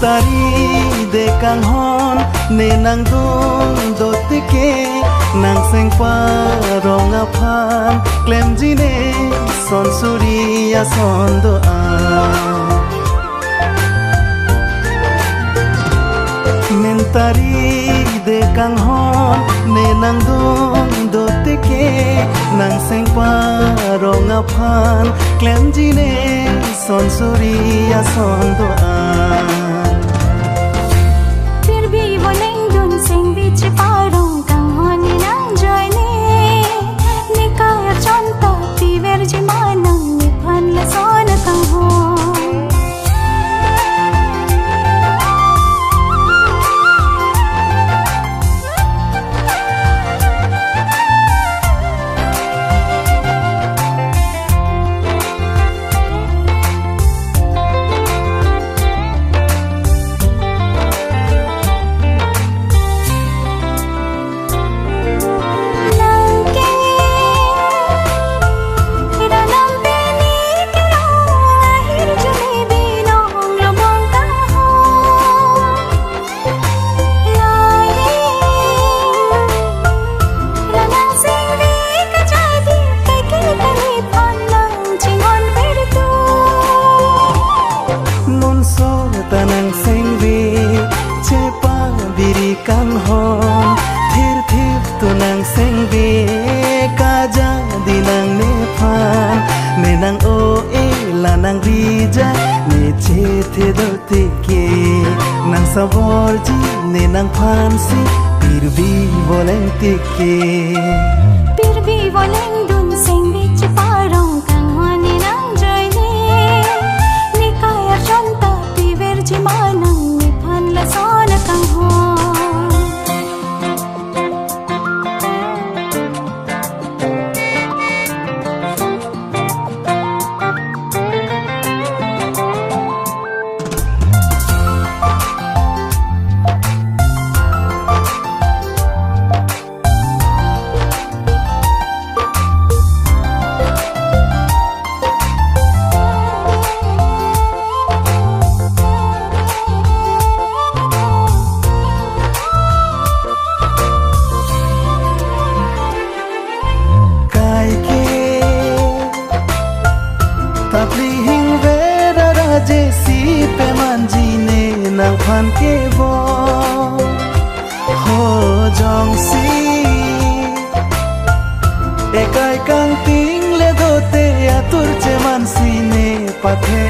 Mentari de kang hon ne nang dong dotike nang seng parong apan klem jine son suria son doa Mentari de kang hon ne nang dong dotike nang seng parong apan klem jine son suria son doa tanang sengbi cepa biri kang hon thir thir tunang sengbi kaja dinang nephan menang o e lanang rija ne che the do tike nang sabor ji ne nang phansi pirbi boleng tike pirbi boleng dun sengbi cepa rong kang hon ni nang joy ni kaya chonta Manang ni phan la son kang ho Tapli hing vera raje si pe manji ne nang phan ke bo ho jong si ekai kang ting le do te atur che man si ne pathe